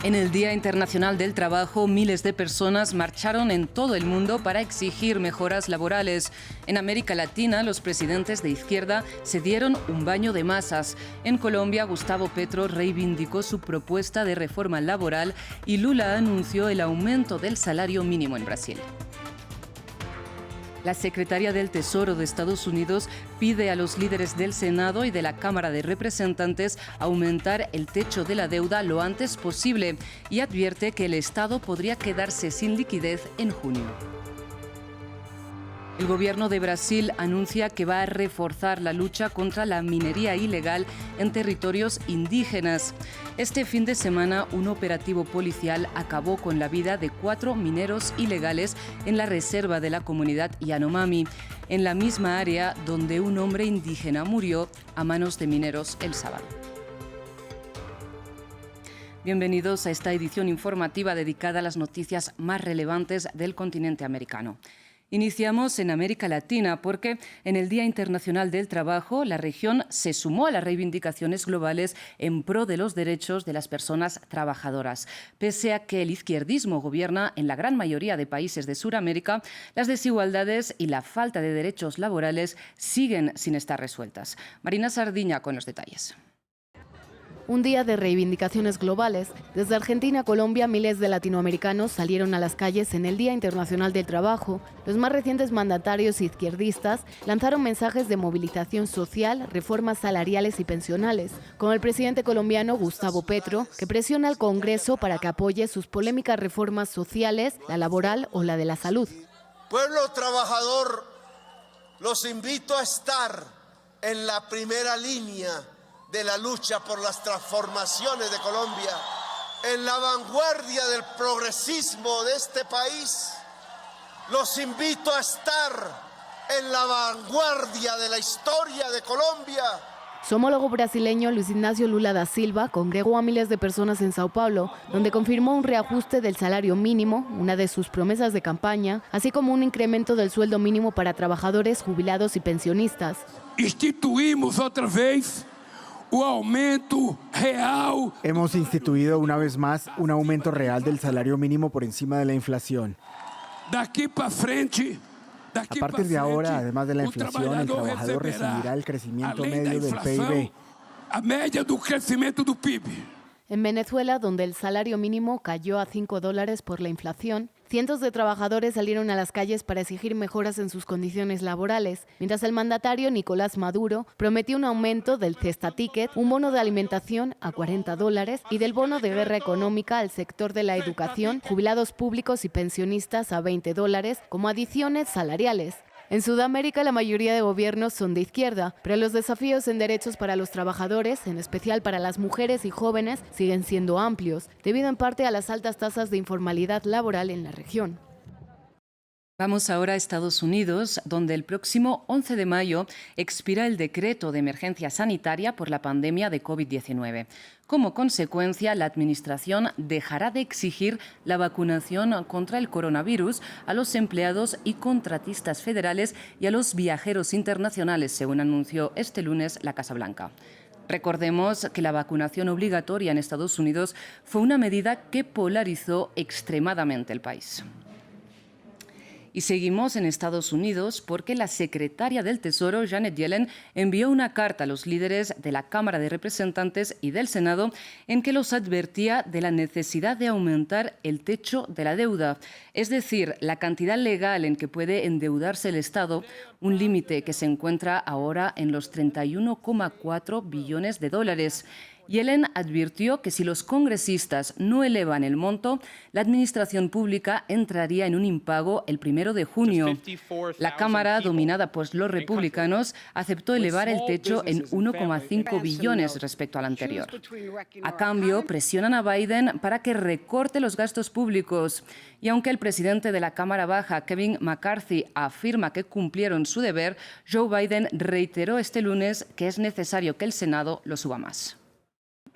En el Día Internacional del Trabajo, miles de personas marcharon en todo el mundo para exigir mejoras laborales. En América Latina, los presidentes de izquierda se dieron un baño de masas. En Colombia, Gustavo Petro reivindicó su propuesta de reforma laboral y Lula anunció el aumento del salario mínimo en Brasil. La secretaria del Tesoro de Estados Unidos pide a los líderes del Senado y de la Cámara de Representantes aumentar el techo de la deuda lo antes posible y advierte que el Estado podría quedarse sin liquidez en junio. El gobierno de Brasil anuncia que va a reforzar la lucha contra la minería ilegal en territorios indígenas. Este fin de semana, un operativo policial acabó con la vida de 4 mineros ilegales en la reserva de la comunidad Yanomami, en la misma área donde un hombre indígena murió a manos de mineros el sábado. Bienvenidos a esta edición informativa dedicada a las noticias más relevantes del continente americano. Iniciamos en América Latina porque en el Día Internacional del Trabajo la región se sumó a las reivindicaciones globales en pro de los derechos de las personas trabajadoras. Pese a que el izquierdismo gobierna en la gran mayoría de países de Sudamérica, las desigualdades y la falta de derechos laborales siguen sin estar resueltas. Marina Sardiña con los detalles. Un día de reivindicaciones globales. Desde Argentina a Colombia, miles de latinoamericanos salieron a las calles en el Día Internacional del Trabajo. Los más recientes mandatarios izquierdistas lanzaron mensajes de movilización social, reformas salariales y pensionales, con el presidente colombiano Gustavo Petro, que presiona al Congreso para que apoye sus polémicas reformas sociales, la laboral o la de la salud. Pueblo trabajador, los invito a estar en la primera línea de la lucha por las transformaciones de Colombia, en la vanguardia del progresismo de este país. Los invito a estar en la vanguardia de la historia de Colombia. Su homólogo brasileño Luis Ignacio Lula da Silva congregó a miles de personas en Sao Paulo, donde confirmó un reajuste del salario mínimo, una de sus promesas de campaña, así como un incremento del sueldo mínimo para trabajadores, jubilados y pensionistas. Instituimos otra vez o aumento real. Hemos instituido una vez más un aumento real del salario mínimo por encima de la inflación. Daqui para frente, a partir de ahora, además de la inflación, el trabajador recibirá el crecimiento medio del PIB. A média do crescimento do PIB. En Venezuela, donde el salario mínimo cayó a $5 por la inflación, cientos de trabajadores salieron a las calles para exigir mejoras en sus condiciones laborales, mientras el mandatario Nicolás Maduro prometió un aumento del cesta ticket, un bono de alimentación a $40 y del bono de guerra económica al sector de la educación, jubilados públicos y pensionistas a $20 como adiciones salariales. En Sudamérica la mayoría de gobiernos son de izquierda, pero los desafíos en derechos para los trabajadores, en especial para las mujeres y jóvenes, siguen siendo amplios, debido en parte a las altas tasas de informalidad laboral en la región. Vamos ahora a Estados Unidos, donde el próximo 11 de mayo expira el decreto de emergencia sanitaria por la pandemia de COVID-19. Como consecuencia, la Administración dejará de exigir la vacunación contra el coronavirus a los empleados y contratistas federales y a los viajeros internacionales, según anunció este lunes la Casa Blanca. Recordemos que la vacunación obligatoria en Estados Unidos fue una medida que polarizó extremadamente el país. Y seguimos en Estados Unidos porque la secretaria del Tesoro, Janet Yellen, envió una carta a los líderes de la Cámara de Representantes y del Senado en que los advertía de la necesidad de aumentar el techo de la deuda, es decir, la cantidad legal en que puede endeudarse el Estado, un límite que se encuentra ahora en los 31,4 billones de dólares. Yellen advirtió que si los congresistas no elevan el monto, la administración pública entraría en un impago el 1 de junio. La Cámara, dominada por los republicanos, aceptó elevar el techo en 1,5 billones respecto al anterior. A cambio, presionan a Biden para que recorte los gastos públicos. Y aunque el presidente de la Cámara Baja, Kevin McCarthy, afirma que cumplieron su deber, Joe Biden reiteró este lunes que es necesario que el Senado lo suba más.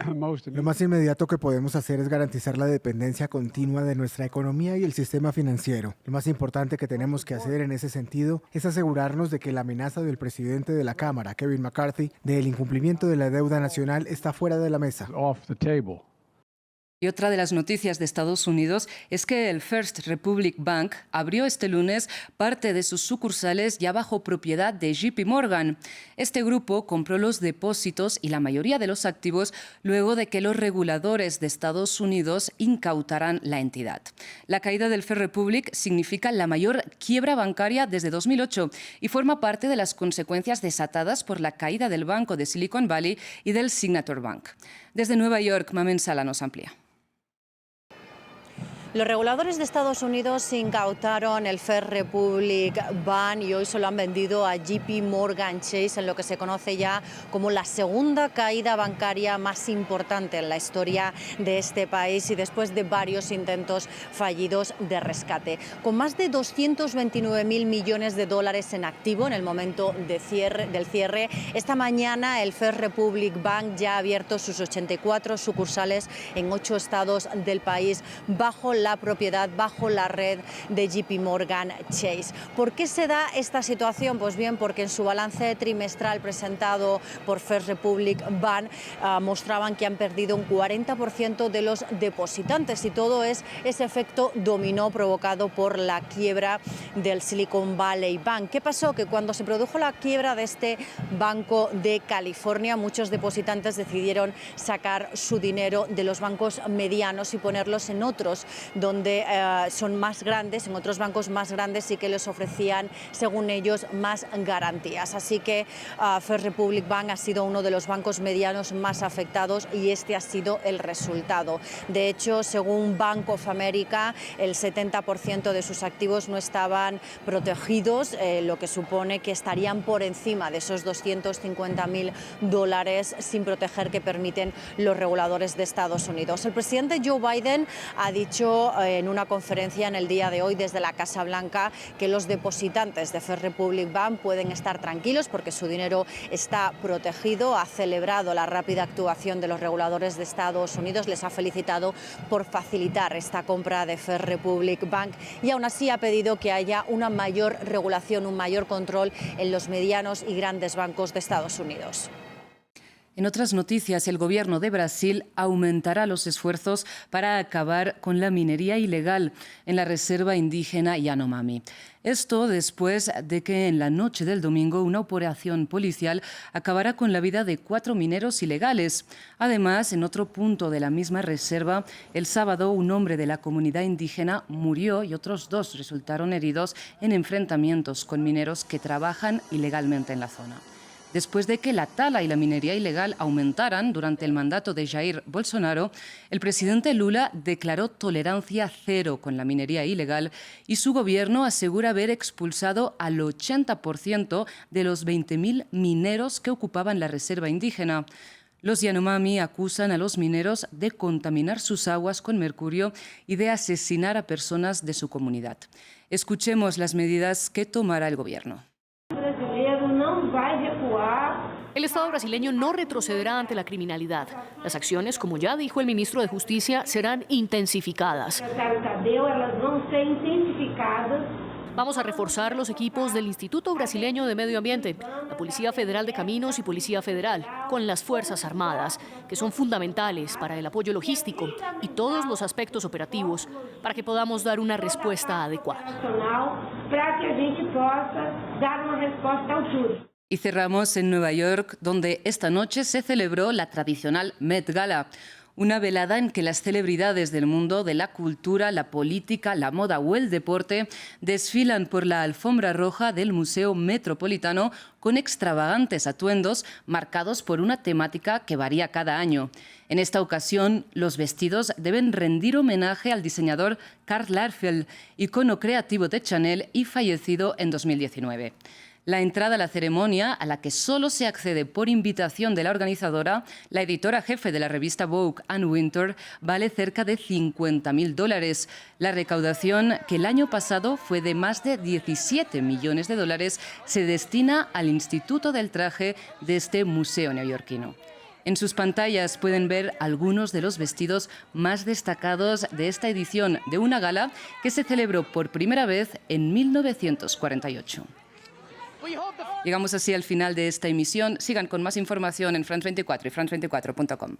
Lo más inmediato que podemos hacer es garantizar la dependencia continua de nuestra economía y el sistema financiero. Lo más importante que tenemos que hacer en ese sentido es asegurarnos de que la amenaza del presidente de la Cámara, Kevin McCarthy, del incumplimiento de la deuda nacional está fuera de la mesa. Y otra de las noticias de Estados Unidos es que el First Republic Bank abrió este lunes parte de sus sucursales ya bajo propiedad de JP Morgan. Este grupo compró los depósitos y la mayoría de los activos luego de que los reguladores de Estados Unidos incautaran la entidad. La caída del First Republic significa la mayor quiebra bancaria desde 2008 y forma parte de las consecuencias desatadas por la caída del banco de Silicon Valley y del Signature Bank. Desde Nueva York, Mamen Sala nos amplía. Los reguladores de Estados Unidos incautaron el First Republic Bank y hoy se lo han vendido a JP Morgan Chase en lo que se conoce ya como la segunda caída bancaria más importante en la historia de este país y después de varios intentos fallidos de rescate. Con más de 229.000 millones de dólares en activo en el momento del cierre, esta mañana el First Republic Bank ya ha abierto sus 84 sucursales en 8 estados del país bajo la propiedad, bajo la red de JP Morgan Chase. ¿Por qué se da esta situación? Pues bien, porque en su balance trimestral presentado por First Republic Bank mostraban que han perdido un 40% de los depositantes y todo es ese efecto dominó provocado por la quiebra del Silicon Valley Bank. ¿Qué pasó? Que cuando se produjo la quiebra de este banco de California, muchos depositantes decidieron sacar su dinero de los bancos medianos y ponerlos en otros donde son más grandes, en otros bancos más grandes y que les ofrecían, según ellos, más garantías. Así que First Republic Bank ha sido uno de los bancos medianos más afectados y este ha sido el resultado. De hecho, según Bank of America, el 70% de sus activos no estaban protegidos, lo que supone que estarían por encima de esos 250.000 dólares sin proteger que permiten los reguladores de Estados Unidos. El presidente Joe Biden ha dicho en una conferencia en el día de hoy desde la Casa Blanca que los depositantes de First Republic Bank pueden estar tranquilos porque su dinero está protegido. Ha celebrado la rápida actuación de los reguladores de Estados Unidos, les ha felicitado por facilitar esta compra de First Republic Bank y aún así ha pedido que haya una mayor regulación, un mayor control en los medianos y grandes bancos de Estados Unidos. En otras noticias, el gobierno de Brasil aumentará los esfuerzos para acabar con la minería ilegal en la reserva indígena Yanomami. Esto después de que en la noche del domingo una operación policial acabará con la vida de 4 mineros ilegales. Además, en otro punto de la misma reserva, el sábado un hombre de la comunidad indígena murió y otros 2 resultaron heridos en enfrentamientos con mineros que trabajan ilegalmente en la zona. Después de que la tala y la minería ilegal aumentaran durante el mandato de Jair Bolsonaro, el presidente Lula declaró tolerancia cero con la minería ilegal y su gobierno asegura haber expulsado al 80% de los 20.000 mineros que ocupaban la reserva indígena. Los Yanomami acusan a los mineros de contaminar sus aguas con mercurio y de asesinar a personas de su comunidad. Escuchemos las medidas que tomará el gobierno. El Estado brasileño no retrocederá ante la criminalidad. Las acciones, como ya dijo el ministro de Justicia, serán intensificadas. Vamos a reforzar los equipos del Instituto Brasileño de Medio Ambiente, la Policía Federal de Caminos y Policía Federal, con las Fuerzas Armadas, que son fundamentales para el apoyo logístico y todos los aspectos operativos, para que podamos dar una respuesta adecuada. Y cerramos en Nueva York, donde esta noche se celebró la tradicional Met Gala, una velada en que las celebridades del mundo de la cultura, la política, la moda o el deporte desfilan por la alfombra roja del Museo Metropolitano con extravagantes atuendos marcados por una temática que varía cada año. En esta ocasión, los vestidos deben rendir homenaje al diseñador Karl Lagerfeld, icono creativo de Chanel y fallecido en 2019. La entrada a la ceremonia, a la que solo se accede por invitación de la organizadora, la editora jefe de la revista Vogue, Anne Wintour, vale cerca de $50.000. La recaudación, que el año pasado fue de más de $17 millones, se destina al Instituto del Traje de este museo neoyorquino. En sus pantallas pueden ver algunos de los vestidos más destacados de esta edición de una gala que se celebró por primera vez en 1948. Llegamos así al final de esta emisión. Sigan con más información en France24 y France24.com.